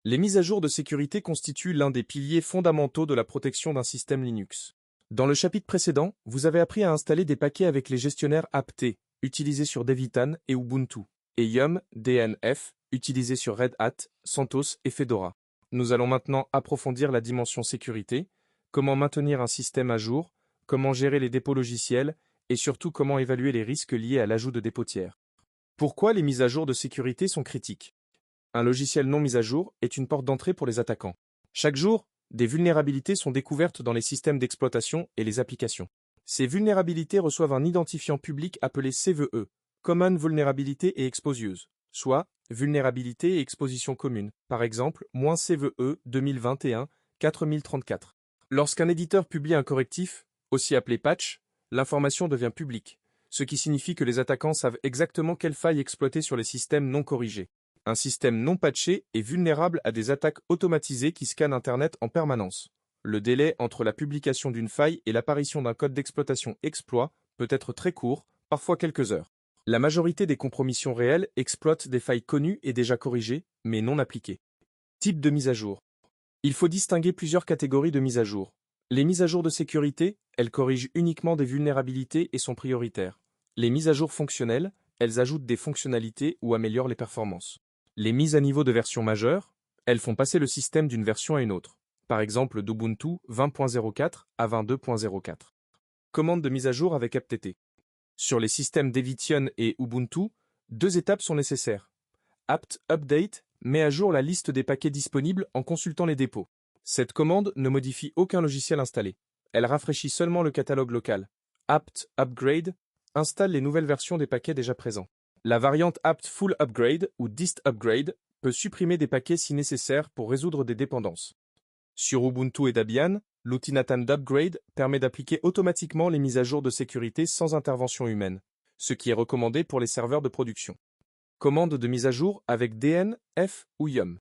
Les mises à jour de sécurité constituent l'un des piliers fondamentaux de la protection d'un système Linux. Dans le chapitre précédent, vous avez appris à installer des paquets avec les gestionnaires apt, utilisés sur Devitan et Ubuntu, et yum, DNF, utilisés sur Red Hat, CentOS et Fedora. Nous allons maintenant approfondir la dimension sécurité, comment maintenir un système à jour, comment gérer les dépôts logiciels, et surtout comment évaluer les risques liés à l'ajout de dépôts tiers. Pourquoi les mises à jour de sécurité sont critiques? Un logiciel non mis à jour est une porte d'entrée pour les attaquants. Chaque jour, des vulnérabilités sont découvertes dans les systèmes d'exploitation et les applications. Ces vulnérabilités reçoivent un identifiant public appelé CVE, Common Vulnerability et Expose, soit vulnérabilité et exposition commune, par exemple -CVE 2021 4034. Lorsqu'un éditeur publie un correctif, aussi appelé patch, l'information devient publique, ce qui signifie que les attaquants savent exactement quelles failles exploiter sur les systèmes non corrigés. Un système non patché est vulnérable à des attaques automatisées qui scannent Internet en permanence. Le délai entre la publication d'une faille et l'apparition d'un code d'exploitation exploit peut être très court, parfois quelques heures. La majorité des compromissions réelles exploitent des failles connues et déjà corrigées, mais non appliquées. Type de mise à jour. Il faut distinguer plusieurs catégories de mise à jour. Les mises à jour de sécurité, elles corrigent uniquement des vulnérabilités et sont prioritaires. Les mises à jour fonctionnelles, elles ajoutent des fonctionnalités ou améliorent les performances. Les mises à niveau de version majeure, elles font passer le système d'une version à une autre, par exemple d'Ubuntu 20.04 à 22.04. Commande de mise à jour avec apt. Sur les systèmes Devition et Ubuntu, deux étapes sont nécessaires. apt update met à jour la liste des paquets disponibles en consultant les dépôts. Cette commande ne modifie aucun logiciel installé. Elle rafraîchit seulement le catalogue local. apt upgrade installe les nouvelles versions des paquets déjà présents. La variante apt full upgrade ou dist upgrade peut supprimer des paquets si nécessaire pour résoudre des dépendances. Sur Ubuntu et Debian, l'outil Nathan d'Upgrade permet d'appliquer automatiquement les mises à jour de sécurité sans intervention humaine, ce qui est recommandé pour les serveurs de production. Commande de mise à jour avec DNF ou yum.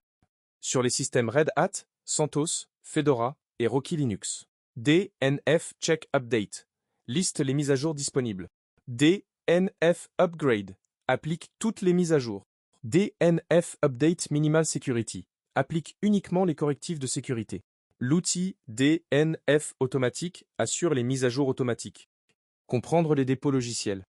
Sur les systèmes Red Hat, CentOS, Fedora et Rocky Linux. DNF check update liste les mises à jour disponibles. DNF upgrade applique toutes les mises à jour. DNF Update Minimal Security applique uniquement les correctifs de sécurité. L'outil DNF automatique assure les mises à jour automatiques. Comprendre les dépôts logiciels.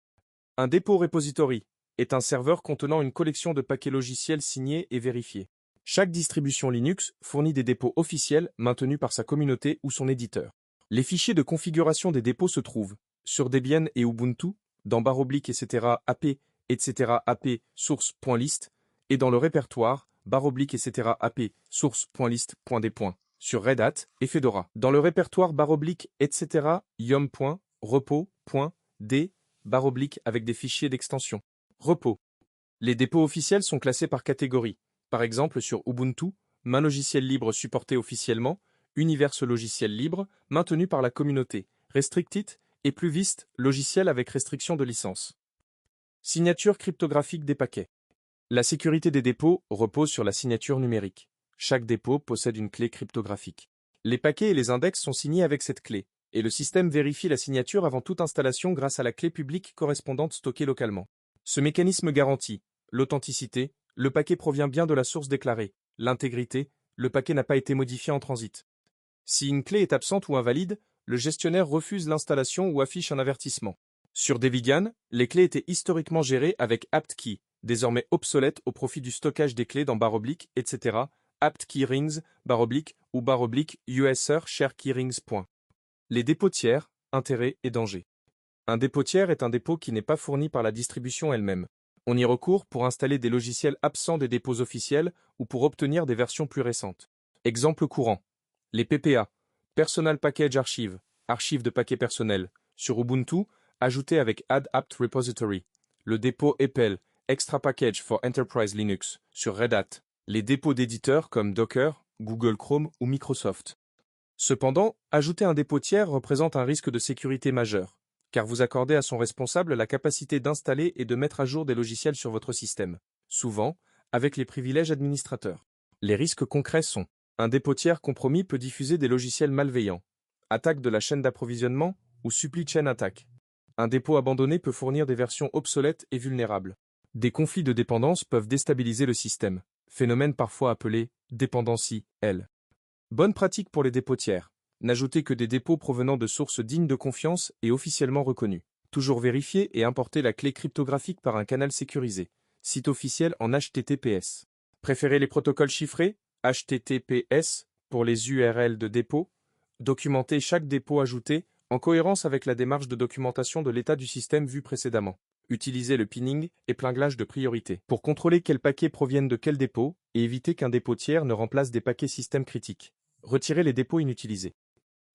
Un dépôt repository est un serveur contenant une collection de paquets logiciels signés et vérifiés. Chaque distribution Linux fournit des dépôts officiels maintenus par sa communauté ou son éditeur. Les fichiers de configuration des dépôts se trouvent sur Debian et Ubuntu, dans etc. ap source.list et dans le répertoire etc. ap source.list.d. sur Red Hat et Fedora. Dans le répertoire etc. yum.repo.d avec des fichiers d'extension. Repos. Les dépôts officiels sont classés par catégorie. Par exemple sur Ubuntu, main logiciel libre supporté officiellement, Universe logiciel libre, maintenu par la communauté, Restricted et Pluvist, logiciel avec restriction de licence. Signature cryptographique des paquets. La sécurité des dépôts repose sur la signature numérique. Chaque dépôt possède une clé cryptographique. Les paquets et les index sont signés avec cette clé, et le système vérifie la signature avant toute installation grâce à la clé publique correspondante stockée localement. Ce mécanisme garantit l'authenticité, le paquet provient bien de la source déclarée, l'intégrité, le paquet n'a pas été modifié en transit. Si une clé est absente ou invalide, le gestionnaire refuse l'installation ou affiche un avertissement. Sur Debian, les clés étaient historiquement gérées avec apt-key, désormais obsolète au profit du stockage des clés dans etc. apt-key rings, ou user share key rings. Les dépôts tiers, intérêts et dangers. Un dépôt tiers est un dépôt qui n'est pas fourni par la distribution elle-même. On y recourt pour installer des logiciels absents des dépôts officiels ou pour obtenir des versions plus récentes. Exemple courant. Les PPA, Personal Package Archive, archives de paquets personnels, sur Ubuntu, ajouté avec Add apt repository. Le dépôt EPEL, Extra Package for Enterprise Linux, sur Red Hat. Les dépôts d'éditeurs comme Docker, Google Chrome ou Microsoft. Cependant, ajouter un dépôt tiers représente un risque de sécurité majeur, car vous accordez à son responsable la capacité d'installer et de mettre à jour des logiciels sur votre système, souvent avec les privilèges administrateurs. Les risques concrets sont: un dépôt tiers compromis peut diffuser des logiciels malveillants, attaque de la chaîne d'approvisionnement ou supply chain attack. Un dépôt abandonné peut fournir des versions obsolètes et vulnérables. Des conflits de dépendance peuvent déstabiliser le système, phénomène parfois appelé dépendancy L. Bonne pratique pour les dépôts tiers. N'ajoutez que des dépôts provenant de sources dignes de confiance et officiellement reconnues. Toujours vérifier et importer la clé cryptographique par un canal sécurisé. Site officiel en HTTPS. Préférez les protocoles chiffrés HTTPS pour les URL de dépôt. Documentez chaque dépôt ajouté en cohérence avec la démarche de documentation de l'état du système vu précédemment. Utilisez le pinning, épinglage de priorité, pour contrôler quels paquets proviennent de quel dépôt et éviter qu'un dépôt tiers ne remplace des paquets système critiques. Retirez les dépôts inutilisés.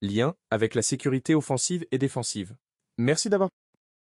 Lien avec la sécurité offensive et défensive. Merci d'avoir.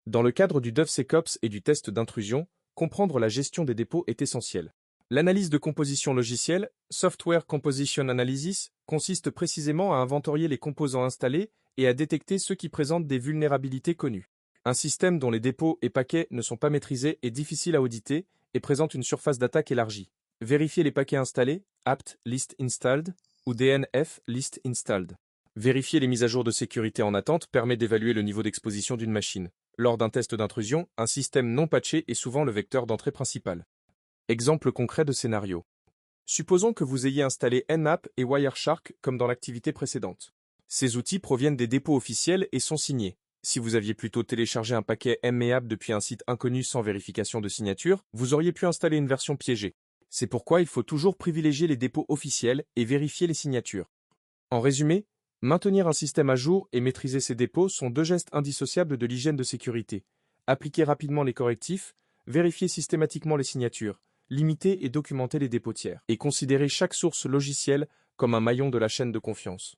Dans le cadre du DevSecOps et du test d'intrusion, comprendre la gestion des dépôts est essentiel. L'analyse de composition logicielle, Software Composition Analysis, consiste précisément à inventorier les composants installés et à détecter ceux qui présentent des vulnérabilités connues. Un système dont les dépôts et paquets ne sont pas maîtrisés est difficile à auditer et présente une surface d'attaque élargie. Vérifiez les paquets installés, apt list installed ou DNF list installed. Vérifier les mises à jour de sécurité en attente permet d'évaluer le niveau d'exposition d'une machine. Lors d'un test d'intrusion, un système non patché est souvent le vecteur d'entrée principal. Exemple concret de scénario. Supposons que vous ayez installé Nmap et Wireshark comme dans l'activité précédente. Ces outils proviennent des dépôts officiels et sont signés. Si vous aviez plutôt téléchargé un paquet Mmap depuis un site inconnu sans vérification de signature, vous auriez pu installer une version piégée. C'est pourquoi il faut toujours privilégier les dépôts officiels et vérifier les signatures. En résumé, maintenir un système à jour et maîtriser ses dépôts sont deux gestes indissociables de l'hygiène de sécurité. Appliquez rapidement les correctifs, vérifiez systématiquement les signatures, limitez et documentez les dépôts tiers, et considérez chaque source logicielle comme un maillon de la chaîne de confiance.